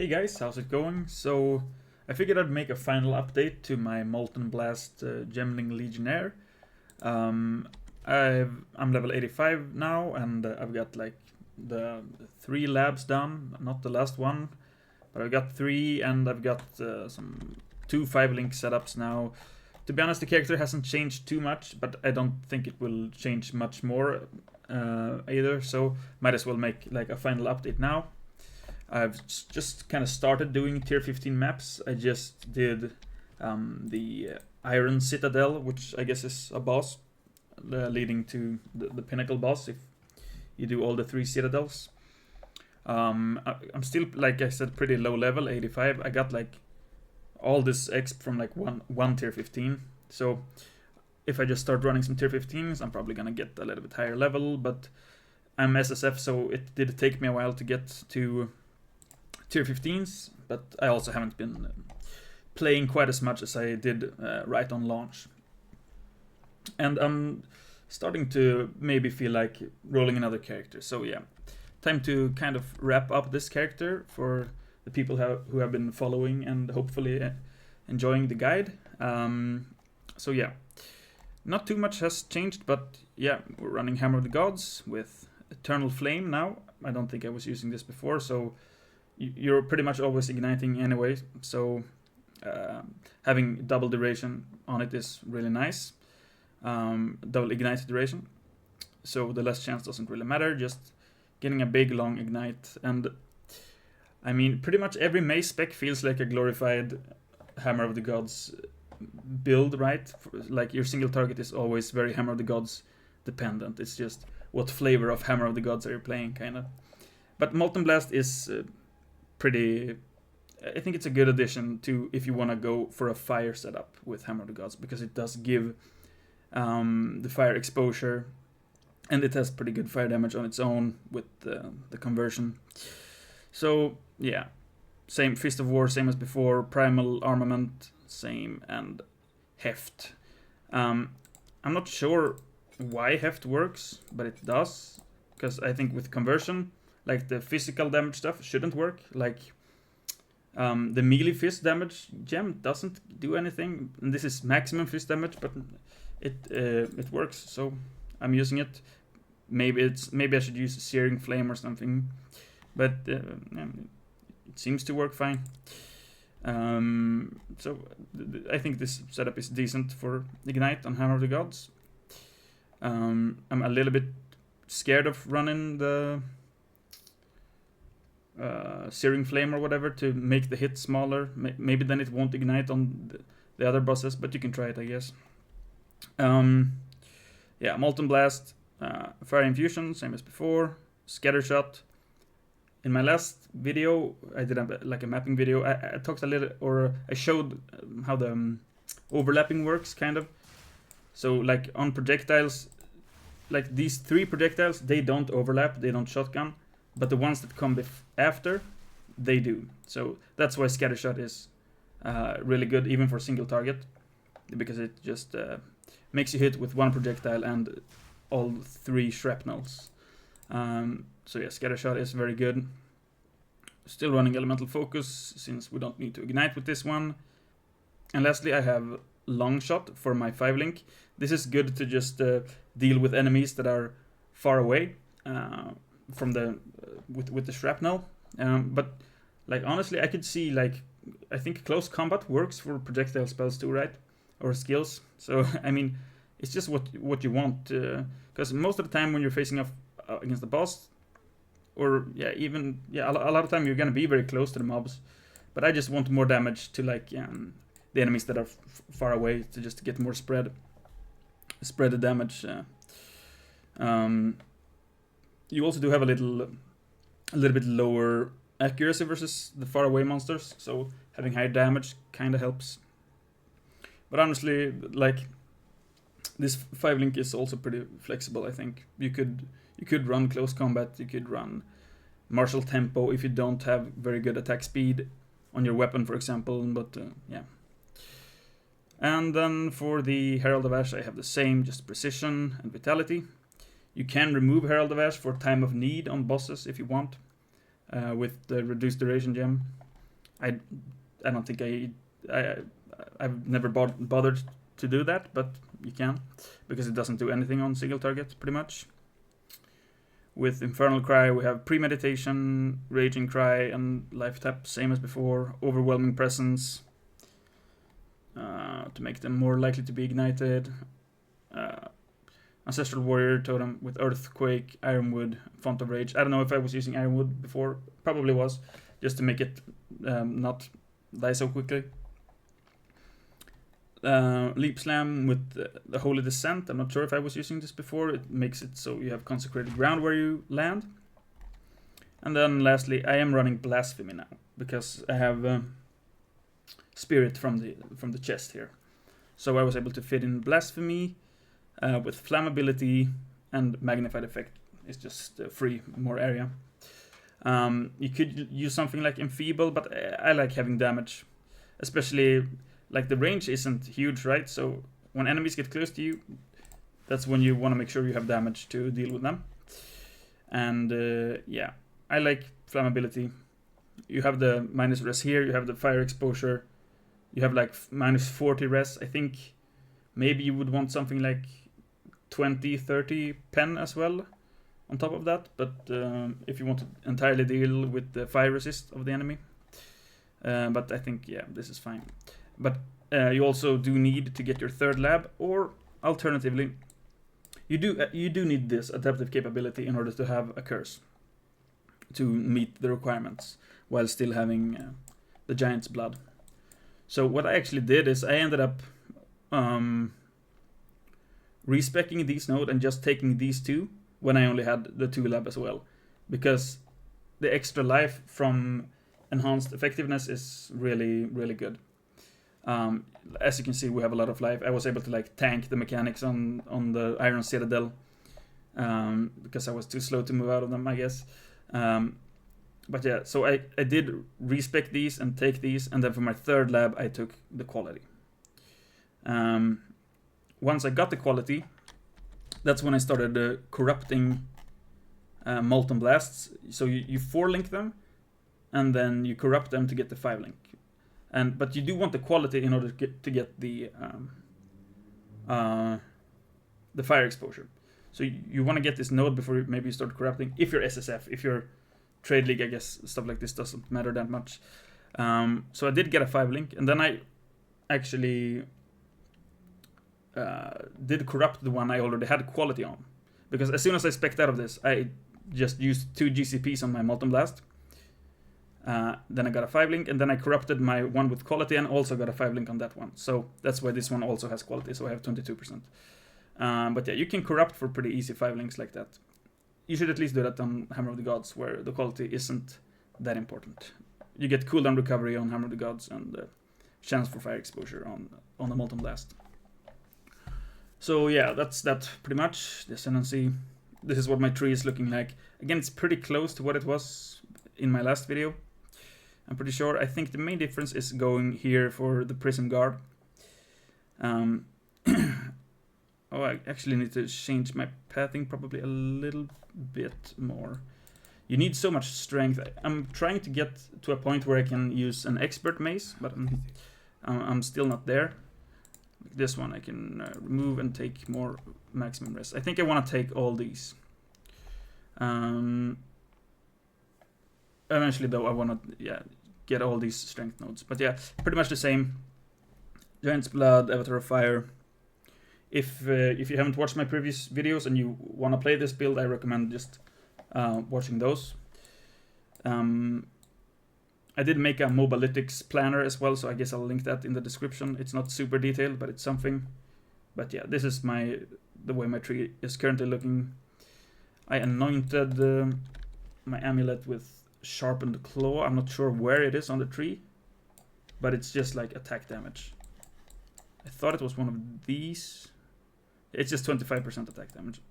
Hey guys, how's it going? So, I figured I'd make a final update to my Molten Blast Gemling Legionnaire. Um, I'm level 85 now, and I've got like the 3 labs done, not the last one, but I've got 3, and I've got some 2 5-link setups now. To be honest, the character hasn't changed too much, but I don't think it will change much more either, so might as well make like a final update now. I've just kind of started doing tier 15 maps. I just did the Iron Citadel, which I guess is a boss leading to the pinnacle boss if you do all the 3 citadels. I'm still, like I said, pretty low level, 85. I got like all this exp from like one tier 15. So if I just start running some tier 15s, I'm probably gonna get a little bit higher level, but I'm SSF, so it did take me a while to get to tier 15s, but I also haven't been playing quite as much as I did right on launch. And I'm starting to maybe feel like rolling another character. So yeah, time to kind of wrap up this character for the people who have been following and hopefully enjoying the guide. So yeah, not too much has changed, but yeah, we're running Hammer of the Gods with Eternal Flame now. I don't think I was using this before, so you're pretty much always igniting anyway, so having double duration on it is really nice. Double ignite duration, so the less chance doesn't really matter, just getting a big long ignite. And I mean, pretty much every mace spec feels like a glorified Hammer of the Gods build, right? Like your single target is always very Hammer of the Gods dependent. It's just what flavor of Hammer of the Gods are you playing, kind of. But Molten Blast is pretty, I think it's a good addition to if you want to go for a fire setup with Hammer of the Gods, because it does give the fire exposure, and it has pretty good fire damage on its own with the conversion. So yeah, same Fist of War, same as before, Primal Armament, same, and Heft. I'm not sure why Heft works, but it does, because I think with conversion, like the physical damage stuff shouldn't work. Like the melee fist damage gem doesn't do anything, and this is maximum fist damage, but it works, so I'm using it. Maybe I should use Searing Flame or something, but it seems to work fine. So I think this setup is decent for Ignite on Hammer of the Gods. I'm a little bit scared of running the Searing Flame or whatever to make the hit smaller. Maybe then it won't ignite on the other bosses, but you can try it, I guess. Yeah, Molten Blast, Fire Infusion, same as before, Scatter Shot. In my last video, I did a mapping video. I talked a little, or I showed how the overlapping works, kind of. So like on projectiles, like these 3 projectiles, they don't overlap, they don't shotgun. But the ones that come after, they do. So that's why Scatter Shot is really good, even for single target, because it just makes you hit with 1 projectile and all 3 shrapnels. So yeah, Scatter Shot is very good. Still running Elemental Focus, since we don't need to ignite with this one. And lastly, I have Long Shot for my 5-link. This is good to just deal with enemies that are far away from the with the shrapnel, but like honestly, I could see, like, I think close combat works for projectile spells too, right, or skills. So I mean, it's just what you want, because most of the time when you're facing off against the boss, or a lot of time you're gonna be very close to the mobs, but I just want more damage to like the enemies that are far away, to just get more spread the damage. You also do have a little bit lower accuracy versus the far away monsters, so having higher damage kind of helps. But honestly, like, this 5-link is also pretty flexible. I think you could run close combat, you could run martial tempo if you don't have very good attack speed on your weapon, for example. But yeah. And then for the Herald of Ash, I have the same, just precision and vitality. You can remove Herald of Ash for time of need on bosses if you want, with the reduced duration gem. I don't think I've never bothered to do that, but you can, because it doesn't do anything on single target, pretty much. With Infernal Cry, we have Premeditation, Raging Cry, and Life Tap, same as before. Overwhelming Presence, to make them more likely to be ignited. Ancestral Warrior Totem with Earthquake, Ironwood, Font of Rage. I don't know if I was using Ironwood before, probably was, just to make it not die so quickly. Leap Slam with the Holy Descent. I'm not sure if I was using this before. It makes it so you have consecrated ground where you land. And then lastly, I am running Blasphemy now, because I have Spirit from the chest here. So I was able to fit in Blasphemy with Flammability, and Magnified Effect is just free, more area. You could use something like Enfeeble, but I like having damage, especially. Like, the range isn't huge, right? So when enemies get close to you, that's when you want to make sure you have damage to deal with them. And yeah, I like Flammability. You have the minus res here, you have the fire exposure, you have like minus 40 res. I think maybe you would want something like 20, 30 pen as well on top of that. But if you want to entirely deal with the fire resist of the enemy. But I think, yeah, this is fine. But you also do need to get your third lab, or alternatively, you do need this adaptive capability in order to have a curse to meet the requirements while still having the Giant's Blood. So what I actually did is I ended up respecking these nodes and just taking these two when I only had the 2 lab as well, because the extra life from enhanced effectiveness is really, really good. As you can see, we have a lot of life. I was able to like tank the mechanics on the Iron Citadel because I was too slow to move out of them, I guess. But yeah, so I did respec these and take these, and then for my third lab I took the quality. Once I got the quality, that's when I started corrupting Molten Blasts. So you 4-link them, and then you corrupt them to get the 5-link. But you do want the quality in order to get the fire exposure. So you want to get this node before maybe you start corrupting. If you're SSF, if you're Trade League, I guess stuff like this doesn't matter that much. So I did get a 5-link, and then I actually did corrupt the one I already had quality on, because as soon as I spec'd out of this, I just used 2 GCPs on my Molten Blast. Then I got a 5-link, and then I corrupted my one with quality and also got a 5-link on that one. So that's why this one also has quality, so I have 22%. But yeah, you can corrupt for pretty easy 5-links like that. You should at least do that on Hammer of the Gods, where the quality isn't that important. You get cooldown recovery on Hammer of the Gods and chance for fire exposure on the Molten Blast. So yeah, that's that pretty much. The Ascendancy. This is what my tree is looking like. Again, it's pretty close to what it was in my last video, I'm pretty sure. I think the main difference is going here for the Prism Guard. Oh, I actually need to change my pathing probably a little bit more. You need so much strength. I'm trying to get to a point where I can use an expert mace, but I'm still not there. This one I can remove and take more maximum rest. I think I want to take all these. Eventually, though, I want to get all these strength nodes. But yeah, pretty much the same. Giant's Blood, Avatar of Fire. If you haven't watched my previous videos and you want to play this build, I recommend just watching those. I did make a Mobalytics planner as well, so I guess I'll link that in the description. It's not super detailed, but it's something. But yeah, this is the way my tree is currently looking. I anointed my amulet with Sharpened Claw. I'm not sure where it is on the tree, but it's just like attack damage. I thought it was one of these. It's just 25% attack damage.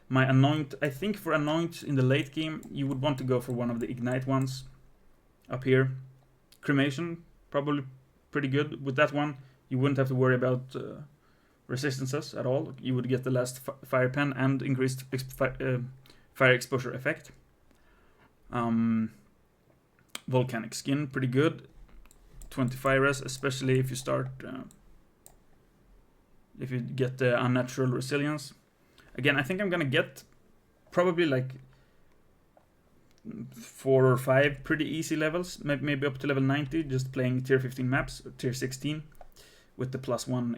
My Anoint, I think for Anoint in the late game, you would want to go for one of the Ignite ones up here. Cremation, probably pretty good. With that one, you wouldn't have to worry about resistances at all. You would get the last fire pen and increased fire exposure effect. Volcanic Skin, pretty good. 25 res, especially if you start if you get the unnatural resilience. Again, I think I'm gonna get probably like 4 or 5 pretty easy levels, maybe up to level 90, just playing tier 15 maps, or tier 16, with the +1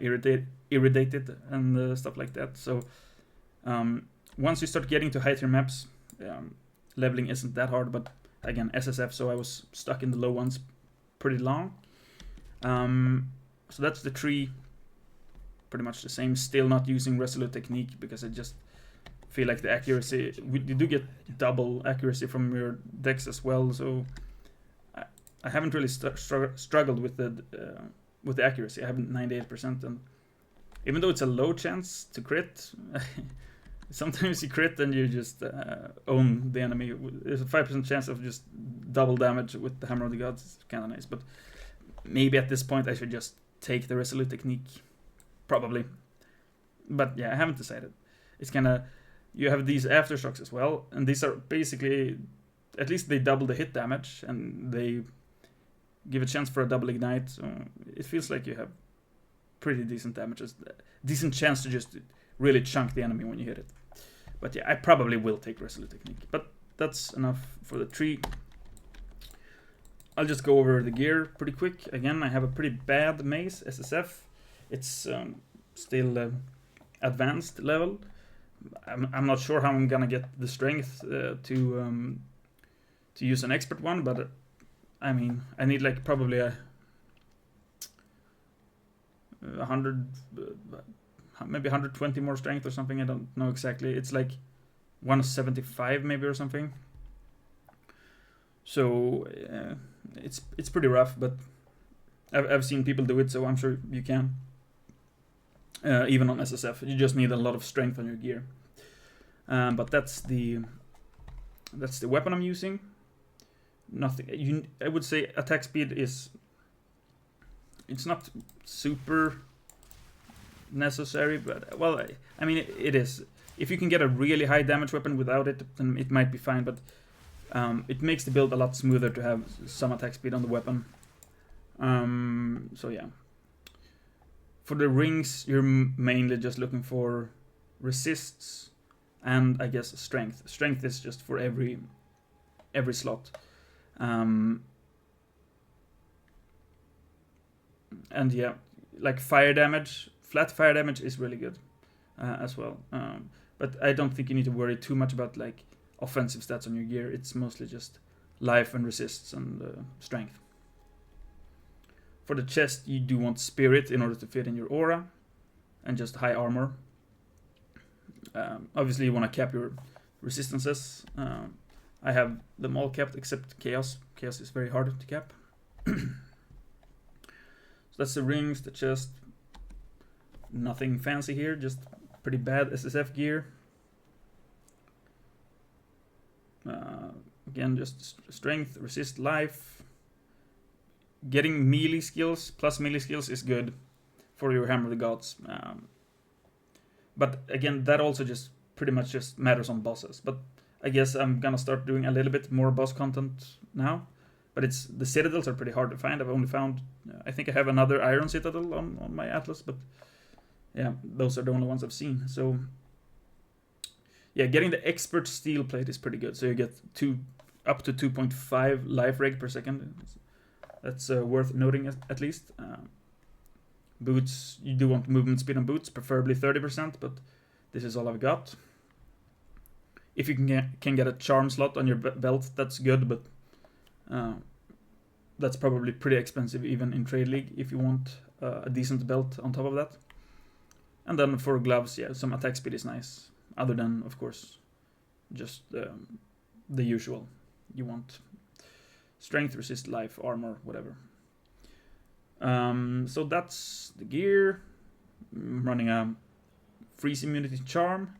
irradiated and stuff like that. So once you start getting to high tier maps, leveling isn't that hard, but again, SSF, so I was stuck in the low ones pretty long. So that's the tree, pretty much the same. Still not using Resolute Technique because I just feel like the accuracy, you do get double accuracy from your decks as well, so I haven't really struggled with the accuracy. I have 98%, and even though it's a low chance to crit, sometimes you crit and you just own the enemy. There's a 5% chance of just double damage with the Hammer of the Gods. It's kind of nice, but maybe at this point I should just take the Resolute Technique, probably. But yeah, I haven't decided. It's kind of, you have these aftershocks as well, and these are basically, at least they double the hit damage, and they give a chance for a double ignite, so it feels like you have pretty decent damages, decent chance to just really chunk the enemy when you hit it. But yeah, I probably will take Resolute Technique, but that's enough for the tree. I'll just go over the gear pretty quick. Again, I have a pretty bad mace, SSF. It's still advanced level. I'm not sure how I'm gonna get the strength to use an expert one, but I mean, I need like probably a 100, maybe 120 more strength or something. I don't know exactly. It's like 175 maybe or something. So it's pretty rough, but I've seen people do it, so I'm sure you can. Even on SSF, you just need a lot of strength on your gear. But that's the weapon I'm using. Nothing. I would say attack speed is. It's not super necessary, but well, I mean it is. If you can get a really high damage weapon without it, then it might be fine. But it makes the build a lot smoother to have some attack speed on the weapon. So yeah. For the rings, you're mainly just looking for resists and I guess strength. Strength is just for every slot. And yeah, like fire damage, flat fire damage is really good as well. But I don't think you need to worry too much about like offensive stats on your gear. It's mostly just life and resists and strength. For the chest, you do want spirit in order to fit in your aura, and just high armor. Obviously, you want to cap your resistances. I have them all capped except chaos. Chaos is very hard to cap. So that's the rings, the chest. Nothing fancy here, just pretty bad SSF gear. Again, just strength, resist, life. Getting melee skills, plus melee skills, is good for your Hammer of the Gods. But again, that also just pretty much just matters on bosses. But I guess I'm gonna start doing a little bit more boss content now. But the Citadels are pretty hard to find. I've only found, I think I have another Iron Citadel on my Atlas, but yeah, those are the only ones I've seen. So yeah, getting the Expert Steel Plate is pretty good. So you get up to 2.5 life reg per second. That's worth noting at least. Boots, you do want movement speed on boots, preferably 30%, but this is all I've got. If you can get a charm slot on your belt, that's good, but that's probably pretty expensive even in Trade League if you want a decent belt on top of that. And then for gloves, yeah, some attack speed is nice. Other than, of course, just the usual. You want strength, resist, life, armor, whatever. So that's the gear. I'm running a freeze immunity charm.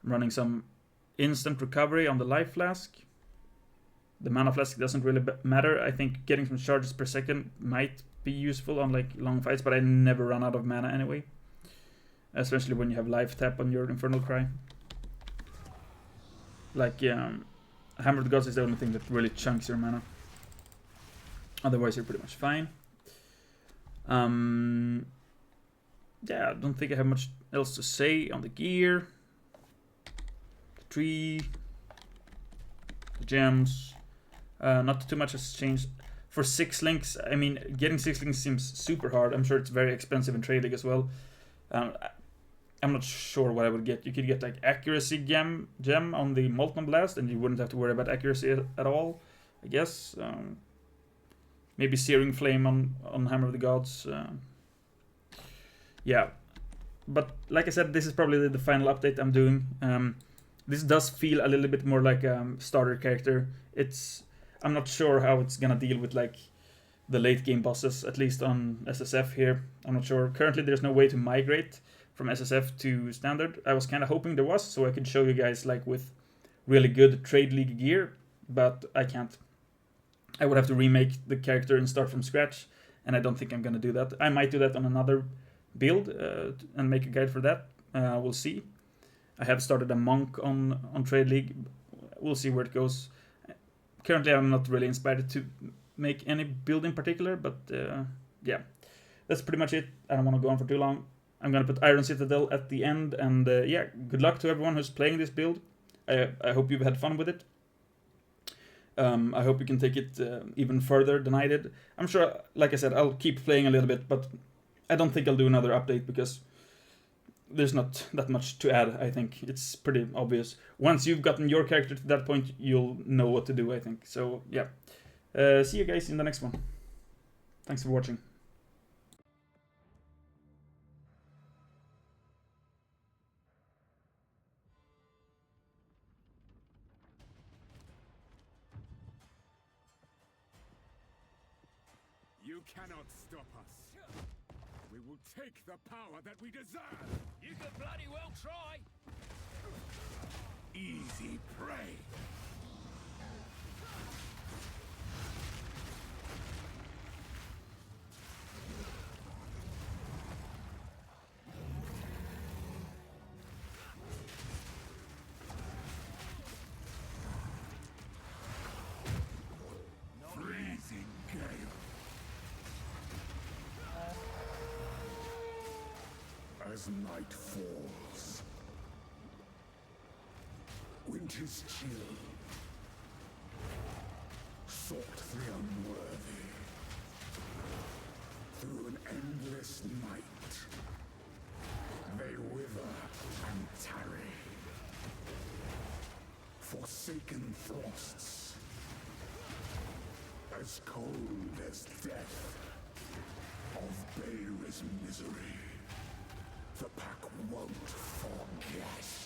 I'm running some instant recovery on the life flask. The mana flask doesn't really matter. I think getting some charges per second might be useful on like long fights, but I never run out of mana anyway. Especially when you have life tap on your Infernal Cry. Like, Hammer of the Gods is the only thing that really chunks your mana. Otherwise, you're pretty much fine. Yeah, I don't think I have much else to say on the gear. The tree. The gems. Not too much has changed. For 6 links, I mean, getting 6 links seems super hard. I'm sure it's very expensive in Trade League as well. I'm not sure what I would get. You could get like accuracy gem on the Molten Blast, and you wouldn't have to worry about accuracy at all, I guess. Maybe Searing Flame on Hammer of the Gods. Yeah, but like I said, this is probably the final update I'm doing. This does feel a little bit more like a starter character. I'm not sure how it's gonna deal with like the late game bosses, at least on SSF here. I'm not sure. Currently, there's no way to migrate from SSF to standard. I was kind of hoping there was, so I could show you guys like with really good Trade League gear, but I can't. I would have to remake the character and start from scratch, and I don't think I'm gonna do that. I might do that on another build and make a guide for that. We'll see. I have started a monk on Trade League. We'll see where it goes. Currently, I'm not really inspired to make any build in particular, but yeah, that's pretty much it. I don't want to go on for too long. I'm gonna put Iron Citadel at the end, and yeah, good luck to everyone who's playing this build. I hope you've had fun with it. I hope you can take it even further than I did. I'm sure, like I said, I'll keep playing a little bit, but I don't think I'll do another update because there's not that much to add. I think it's pretty obvious. Once you've gotten your character to that point, you'll know what to do, I think. So yeah, see you guys in the next one. Thanks for watching. You cannot stop us. We will take the power that we deserve. You could bloody well try. Easy prey. Freezing gale. As night falls, winter's chill sought the unworthy through an endless night. They wither and tarry, forsaken frosts, as cold as death of Beir's misery. The pack won't forget.